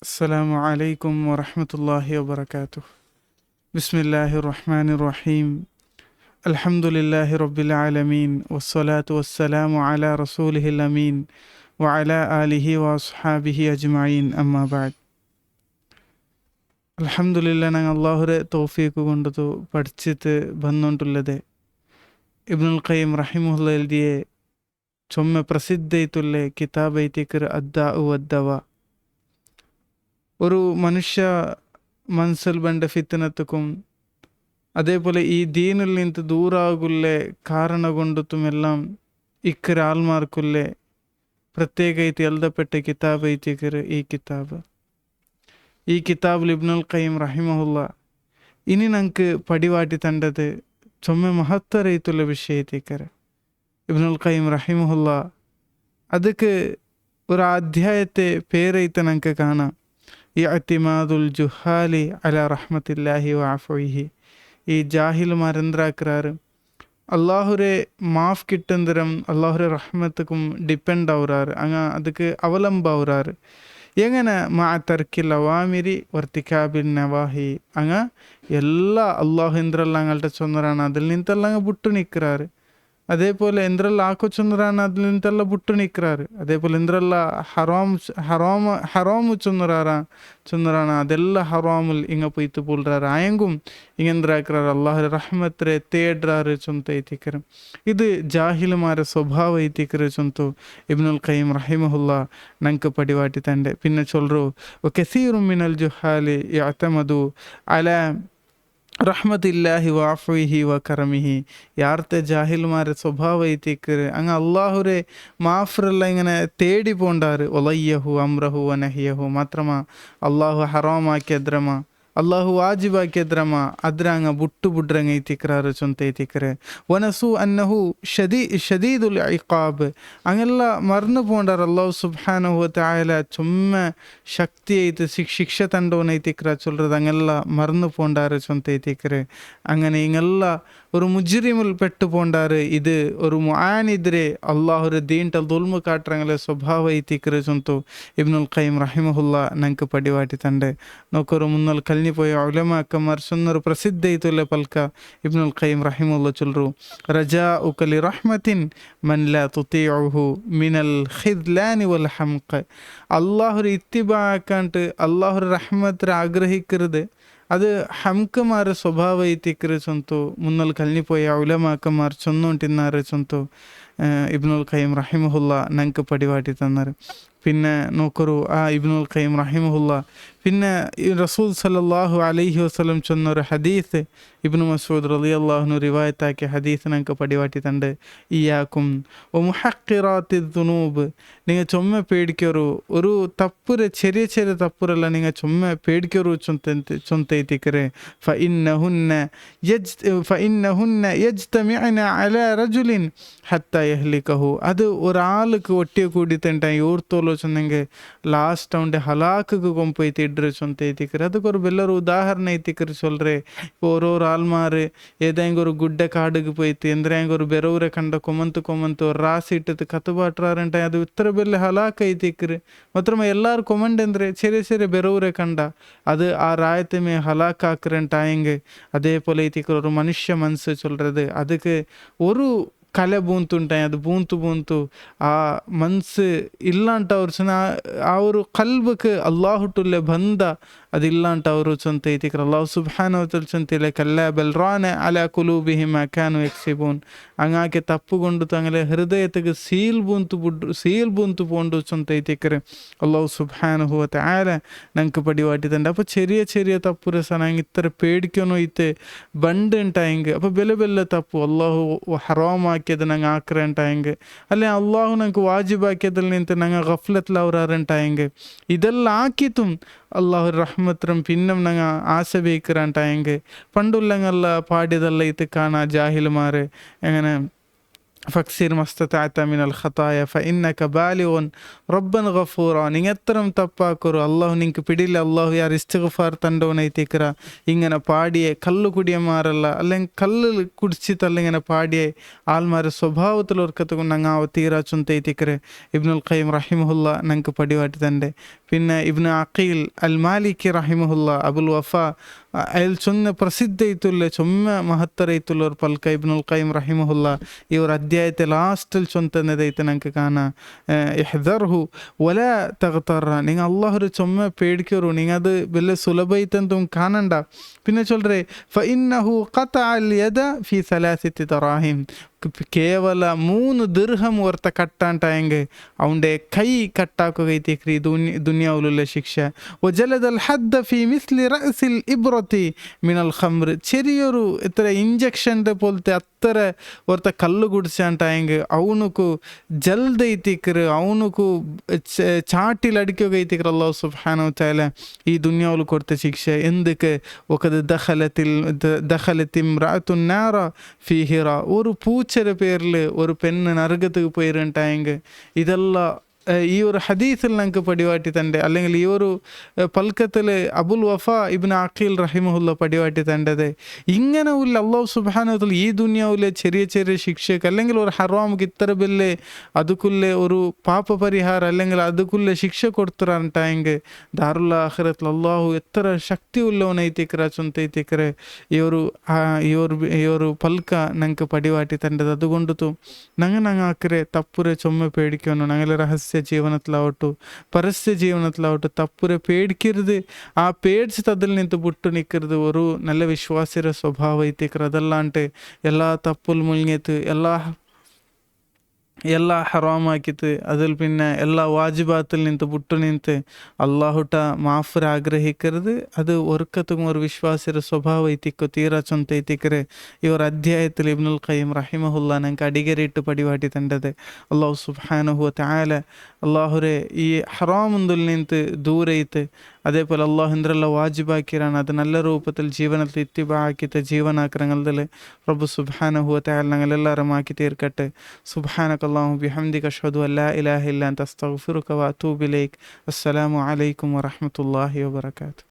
السلام عليكم ورحمة الله وبركاته. بسم الله الرحمن الرحيم. الحمد لله رب العالمين والصلاة والسلام على رسوله الأمين وعلى آله وأصحابه أجمعين أما بعد. അൽഹംദുലില്ലാ ഞങ്ങൾ അള്ളാഹുരെ തൗഫീഖ് കൊണ്ടു പഠിച്ചിട്ട് ಬಂದುಂಟುಲ್ಲದೆ ಇಬ್ನುಲ್ ഖയ്യിം റഹിമഹുല്ലാ എഴുതിയ ചൊമ്മ പ്രസിദ്ധയിത്തുള്ള കിതാബ് ಐತಿക്കർ അദ്ദാഉ വദ്ദവാ. ഒരു മനുഷ്യ മനസ്സിൽ ಬಂಡ ഫിത്നത്തുക്കും അതേപോലെ ഈ ദീനിൽ നിന്ന് ദൂരാകുല്ലേ കാരണ കൊണ്ടുത്തുമെല്ലാം ഇക്കര ആൽമാർക്കുല്ലേ പ്രത്യേകമായിട്ട് എഴുതപ്പെട്ട കിതാബ് ಐತಿക്കർ ഈ കിതാബിൽ ഇബ്നുൽ ഖയ്യിം റഹിമഹുല്ലാ ഇനി ഞങ്ങൾക്ക് പടിവാട്ടി തണ്ടത് ചൊമ്മ മഹത്തരയിത്തുള്ള വിഷയത്തേക്കര ഇബ്നുൽ ഖയ്യിം റഹിമഹുല്ലാ ಅದಕ್ಕೆ ഒരു അധ്യായത്തെ പേരೈತೆ ഞങ്ങൾക്ക് കാണാം. ഇഅ്തിമാദുൽ ജുഹാലി അലാ റഹ്മത്തില്ലാഹി വഅഫ്വിഹി. ഈ ജാഹിലുമാരെന്താക്രാറ് അള്ളാഹുരെ മാഫ് കിട്ടുന്നതരം അള്ളാഹുരെ റഹ്മത്തുക്കും ഡിപ്പെൻഡ് ആവുറാറ്, ಅದಕ್ಕೆ ಅವಲಂಬ ಆവുറാറ്. എങ്ങനെ മാ തർക്കിൽ അവാമിരി വർത്തിക്കാബിൽ നവാഹി ಎಲ್ಲ ಅಲ್ಲಾಹು ಎಂದ್ರಲ್ಲ ಅಂಗಳ್ಟ ಚೊಂದರಾನ അതിൽ നിന്നെല്ലാം ബുട്ടു നിൽക്കാറ്. അതേപോലെ എന്തെല്ലാം ആക്കോ ചൊന്നറാണ് അതിൽ നിന്നെല്ലാം ബുട്ടു നിൽക്കാറ്. അതേപോലെ എന്തെല്ലാം ഹറാമു ചൊന്നറാണ് അതെല്ലാം ഹറാമുൽ ഇങ്ങ പൊയ്ത്ത് പോൾറാറ്. ആയെങ്കും ഇങ്ങെന്താക്രാറ് അള്ളാഹു റഹ്മത്തിരെ തേಡ್ರಾറ് ചൊന്ത ಐತಿക്കരം. ഇത് ജാഹിലുമാരെ സ്വഭാവ ಐತಿക്കറ് ചൊന്തു ഇബ്നുൽ ഖയ്യിം റഹിമഹുല്ലാ ഞങ്ങൾക്ക് പടിവാട്ടി തൻ്റെ. പിന്നെ ചൊല്ലറു കസീറും മിനൽ ജുഹാലി യഅ്തമദു അലാ റഹ്മത്തില്ലാഹി വാഫിഹി വ കറമിഹി. യാർത്തെ ജാഹിൽമാരെ സ്വഭാവ ಐತಿക്കറ് അള്ളാഹുരെ മാഫറല്ല ഇങ്ങനെ തേടി പോണ്ടാറ്. ഒലയ്യഹു അമ്രഹു വനഹിയഹു. മാത്രമാ അള്ളാഹു ഹറാമാക്കിയദ്രമ അള്ളാഹു വാജിബാക്കിയദ്രമ അദ്രാങ്ങ ബുട്ടുബുಡ್ರಂಗ ಐತಿಕ್ರಾರು ಚೊಂತ ಐತಿಕ್ರೆ. ವನಸು ಅನ್ನಹು ಶದೀದುಲ್ ಇಕಾಬ್. അങ്ങെಲ್ಲ മറന്നു പോണ്ടാറ് അള്ളാഹു സുബ്ഹാനഹു വ തആല ചുമ്മ ശക്തി ಐತಿ ಶಿಕ್ಷ ತಂಡೋನ್ ಐತಿಕ್ರ ചൊല്ലறது അങ്ങെಲ್ಲ മറന്നു പോണ്ടാറ് ചൊಂತ ಐತಿಕ್ರೆ. അങ്ങനെ ഇങ്ങെಲ್ಲ ഒരു മുജ്രിമുൽ പെട്ടു പോണ്ടാറ്. ഇത് ഒരു മുആനിദ്രെ അള്ളാഹുരെ ദീൻಟಲ್ ദുൽമ കാട്ടുறಂಗಲೆ സ്വഭാವ ಐತಿಕ್ರೆ ചൊಂತು ഇബ്നുൽ ഖയ്യിം റഹിമഹുല്ലാ ഞങ്ങൾക്ക് പടിവാട്ടി തൻ്റെ. നോക്കൊരു മുന്നൽ കൽഞ്ഞിപ്പോയ ഉലമാക്കന്മാർ ചൊന്നൊരു പ്രസിദ്ധ ಐತುಲ್ಲ ಪಲ್ಕ ഇബ്നുൽ ഖയ്യിം റഹിമഹുല്ലാ ചൊല്ലರು റജാഉക ലിറഹ്മത്തിൻ മൻ ലാ തുതീഉഹു മിനൽ ഖിദ്ലാനി വൽ ഹംഖ്. അള്ളാഹുരെ ഇത്തിബാ ആക്കാണ്ട് അള്ളാഹുരെ റഹ്മത്തിനെ ആഗ്രഹിക്കരുത് അത് ഹംക്കമാരെ സ്വഭാವ ಐತಿಕ್ರೆ ചൊಂತು മുന്നൽ കൽഞ്ഞിപ്പോയ ഉലമാക്കന്മാർ ചൊന്നുകൊണ്ടിരുന്നാറ് ചൊಂತು ഇബ്നുൽ ഖയ്യിം റഹിമഹുല്ലാ ഞങ്ങൾക്ക് പടിവാട്ടി തന്നാറ്. പിന്നെ നോക്കൊരു ഇബ്നുൽ ഖയ്യിം റഹിമഹുല്ലാ പിന്നെ ഈ റസൂൽ സല്ലല്ലാഹു അലൈഹി വസല്ലം ചൊന്നൊരു ഹദീസ് ഇബ്നു മസ്ഊദ് റളിയല്ലാഹു അൻഹു റിവായത്താക്കിയ ഹദീസ് ഞങ്ങൾക്ക് പടിവാട്ടി തണ്ട്. ഇയ്യാക്കും വ മുഹഖിറാത്തി ദുനൂബ്. നിങ്ങൾ ചൊമ്മ പേടിക്കൊരു ഒരു തപ്പുര ചെറിയ ചെറിയ തപ്പുരല്ല നിങ്ങൾ ചൊമ്മ പേടിക്കൊരു ചൊಂತ ಐತಿಕ್ರೆ. ഫഇന്നഹുന്ന യജ്തമിഅന അലാ റജുലിൻ ഹത്താ യഹ്ലികഹു. അത് ഒരാൾക്ക് ഒട്ടിയ കൂടിത്തണ്ട യോർത്തോലോ ചൊന്നെങ്കിൽ ലാസ്റ്റ് അവൻ്റെ ഹലാക്ക് കൊമ്പൈത്തി ഇಡ್ರೆ ചൊಂತ ಐತಿಕ್ರೆ. ಅದಕ್కొരു ಬೆಲ್ಲರು ಉದಾಹರಣೆ ಐತಿಕ್ರೆ ചൊല്ലರೆ. ഇപ്പോൾ ഓരോരോ ആൾമാർ ഏതെങ്കിലും ഒരു ഗുഡ്ഡ കാടുക്ക് പോയിട്ട് എന്തെങ്കിലും ഒരു ബെറൂരെ കണ്ട കൊമന്ത് ഒരു റാസി ഇട്ടിട്ട് കത്തുപാട്ടാറുണ്ടായി അത് ഇത്ര വലിയ ഹലാക്ക് ಐತಿಕ್ರೆ. മാത്രമേ എല്ലാവരും കൊമണ്ട് എന്ದ್ರೆ ചെറിയ ചെറിയ ബെറൂരെ കണ്ട അത് ആ രായത്തെ മേ ഹലാക്ക് ആക്കുറണ്ടായെങ്കിൽ അതേപോലെ ಐತಿಕ್ರೆ ഒരു മനുഷ്യ മനസ്സ് ചൊല്ലறது அதுக்கு ഒരു ಕಲೆ ಬೂಂತುಂಟಾಯಿ ಅದು ಬೂಂತು ಆ ಮನ್ಸು ಇಲ್ಲಾಂಟ ಅವ್ರು ಅವರು ಕಲ್ಬಕ್ಕೆ ಅಲ್ಲಾಹುಟ್ಟುಲ್ಲೆ ಬಂದ ಅದು ಇಲ್ಲಾಂಟ ಅವರು ಚೊಂತ ಐತಿಕ್ರೆ ಅಲ್ಲಾಹು ಸುಬ್ಹಾನಹು ವ ತಆಲ ಚೊಂತಿಲೆ ಕಲ್ಲ ಬಲ್ ರಾನ ಅಲಾ ಕುಲೂಬಿಹಿಮ್ ಮಾ ಕಾನು ಯಕ್ಸಿಬೂನ್. അങ്ങാಕೆ ತಪ್ಪುಗೊಂಡು ತಂಗಲೆ ಹೃದಯತೆಗೆ ಸೀಲ್ ಬೂಂತು ಪೋಂಡು ಚೊಂತ ಐತಿಕ್ರೆ അല്ലാഹു സുബ്ഹാനഹു വ തആല ഞങ്ങൾക്ക് പടിവാട്ടി തന്നെ. അപ്പോൾ ചെറിയ ചെറിയ തപ്പു രസനാങ്കിൽ ഇത്ര പേടിക്കണോ ഇത്തെ ബണ്ട് ഉണ്ടായെങ്കിൽ അപ്പോൾ ബെല്ല തപ്പു അള്ളാഹു ഹറാമാക്കിയത് ഞങ്ങൾ ആക്കുറണ്ടായെങ്കിൽ അല്ലെ അള്ളാഹു ഞങ്ങൾക്ക് വാജിബാക്കിയതിൽ നിന്നിട്ട് ഞങ്ങൾ ഗഫ്ലത്തിൽ അവരാറുണ്ടായെങ്കിൽ ഇതെല്ലാം ആക്കിത്തും അള്ളാഹു റഹ്മത്തും പിന്നെ ഞങ്ങൾ ആശ ബേക്കറാണ്ടായെങ്കിൽ പണ്ടുള്ളങ്ങല്ല പാടിയതല്ല ഇത് കാണാ ജാഹിലുമാർ എങ്ങനെ ഫക്സിർ മസ്തതാഅത മിനൽ ഖതായ ഫഇന്നക ബാലിഗുൻ റബ്ബൻ ഗഫൂറ. നിങ്ങൾ എത്ര തപ്പാക്കൊരു അള്ളാഹു നിങ്ങൾക്ക് പിടിയില്ല. അള്ളാഹു ಯಾರು ഇസ്തിഗ്ഫാർ ತಂಡವನೈತಿಕ್ರ ഇങ്ങനെ പാടിയെ കള്ളു കുടിയന്മാരല്ല അല്ലെങ്കിൽ കല്ല് കുടിച്ചിട്ടല്ല ഇങ്ങനെ പാടിയെ ആൾമാരെ സ്വഭാവത്തിൽ ഓർക്കത്തുകൊണ്ട് ഞങ്ങൾ ആ തീരാ ചൊന്തൈತಿക്ರೆ ഇബ്നുൽ ഖയ്യിം റഹിമഹുല്ല ഞങ്ങൾക്ക് പടിവാട്ടി തൻ്റെ. പിന്നെ ഇബ്നു അഖീൽ അൽ മാലിക്കി റഹിമഹുല്ല അബുൽ വഫ അയാൾ ചൊന്ന പ്രസിദ്ധ ಐತುಲ್ಲೆ ചൊമ്മ ಮಹತ್ತರ ಐತುಲ್ಲ ಅವ್ರ ಪಲ್ಕ ಇಬ್ನುಲ್ ഖയ്യിം റഹിമഹുല്ല ಇವ್ರ ಅಧ್ಯಾಯತೆ ಲಾಸ್ಟಲ್ಲಿ ಚೊಂತಂದೈತೆ ನಂಗೆ ಕಾಣ ಇಹ್ದರ್ಹು ಒಲ ತಗತಾರ. നിങ്ങൾ അള്ളാഹൊരു ചൊമ്മ പേടിക്കറു. നിങ്ങൾ അത് വലിയ സുലഭ ಐತಂತ കാണണ്ട. പിന്നെ ചൊല്ലേ ഫഇന്നഹു ഖതഅൽ യദ ഫി സലാസത്തി ദറാഹിം. ಕೇವಲ 3 ದಿರ್ಹಮ್ ವರ್ತ ಕಟ್ಟಂಟಾಯಂಗೆ ಅವನ್ಡೆ ಕೈ ಕಟ್ಟಾಕೋಗೈತಿಕ್ರಿ ದುನಿಯಾವುಲ್ಲ ಶಿಕ್ಷೆ. ಒಜಲದಲ್ ಹದ್ದ ಫಿ ಮಿಸ್ಲಿ ರಸಿಲ್ ಇಬ್ರತಿ ಮಿನಲ್ ಖಮ್ರ್. ചെറിയൊരു ഇത്ര ഇഞ്ചക്ഷൻ്റെ പോലത്തെ അത്ര ഒരുത്ത കല്ല് കുടിച്ചാണ്ടായെങ്കിൽ അവനുക്ക് ജൽദൈത്തിക്കറ് അവനുക്ക് ചാട്ടിലടിക്കുകൈത്തിക്കറ് അല്ലാഹു സുബ്ഹാനഹു തആല ഈ ദുനിയാവിൽ കൊടുത്ത ശിക്ഷ. എന്തൊക്കെ ഒക്കത് ദഖലത്തി ഇംറഅത്തുൻ നാറ ഫീ ഹിറ. ഒരു പൂച്ചയുടെ പേരിൽ ഒരു പെണ്ണ് നരകத்துக்கு പോയിരുണ്ടായെങ്കിൽ ഇതെല്ലാം ഈ ഒരു ഹദീസിൽ ഞങ്ങൾക്ക് പടിവാട്ടി തൻ്റെ. അല്ലെങ്കിൽ ഈ ഒരു പൽക്കത്തിൽ അബുൽ വഫ ഇബ്നു അഖീൽ റഹിമഹുല്ല പടിവാട്ടി തൻ്റെത്. ഇങ്ങനെ ഉള്ള അല്ലാഹു സുബ്ഹാനഹു വ തആല ഈ ദുനിയാവിലെ ചെറിയ ചെറിയ ശിക്ഷക്ക് അല്ലെങ്കിൽ ഒരു ഹറാമുക്ക് ഇത്ര ബല്ലെ അതുക്കുlle ഒരു പാപ പരിഹാരം അല്ലെങ്കിൽ അതുക്കുlle ಶಿಕ್ಷೆ ಕೊಡ್ತಾರಂಟಾಯಂಗೆ ದಾರುಲ್ ಆಖಿರತ್ ಅಲ್ಲಾಹು ಎತ್ತರ ಶಕ್ತಿ ಉಳ್ಳವನೈತಿಕ್ರ ಚೊಂತೈತಿಕ್ರೆ ಇವರು ಪಲ್ಕ ನಂಗೆ ಪಡಿವಾಟಿ ತಂಡದ. അതുകൊണ്ടു ഞങ്ങൾ ആക്കരെ തപ്പുരെ ചൊമ്മ പേടിക്കുന്നു. ഞങ്ങളെ രഹസ്യ ജീവനത്തിലാവട്ടു പരസ്യ ജീവനത്തിലാവട്ടു തപ്പുരെ പേടിക്കരുത്. ആ പേടിച്ചിട്ട് അതിൽ നിಂತು ಬಿಟ್ಟು നിൽക്കരുത്. ഒരു നല്ല വിശ്വാസിയുടെ സ്വഭാവം ಐತಿಕ್ರ. അതല്ലാണ്ട് എല്ലാ തപ്പുൽ മുഴുങ്ങിയത് ಎಲ್ಲ ಹರಾಮಾಕಿತ್ತು അതിൽ പിന്നെ എല്ലാ വാജിബാത്തിൽ നിಂತು ಬಿಟ್ಟು ನಿಂತು അള്ളാഹുട്ട മാഫർ ആഗ്രഹിക്കരുത്. അത് ഒർക്കത്തും ഒരു വിശ്വാസിയുടെ സ്വഭാവം ಐತಿಕ್ಕು ತೀರಾ ಚೊಂತ ಐತಿಕ್ರೆ ഇവർ അധ്യായത്തിൽ ഇബ്നുൽ ഖയ്യിം റഹിമഹുല്ല ഞങ്ങൾക്ക് അടികരയിട്ട് പടിവാട്ടി തണ്ടത്. അള്ളാഹു സുബ്ഹാനഹു വ തആല അള്ളാഹുരെ ഈ ഹറാമുന്തിൽ നിಂತು ദൂരയിത്ത് അതേപോലെ അള്ളാഹു എന്തെല്ലാം വാജിബാക്കിയാണ് അത് നല്ല രൂപത്തിൽ ജീവനത്തിൽ ഇത്തിബാ ആക്കിയിട്ട് ജീവനാക്രങ്ങളിൽ റബ്ബ് സുബ്ഹാനഹു വ തആല ഞങ്ങളെല്ലാവരും ആക്കി തീർക്കട്ടെ. സുബ്ഹാനക اللهم بحمدك أشهد أن لا إله إلا أنت أستغفرك وأتوب إليك. السلام عليكم ورحمة الله وبركاته.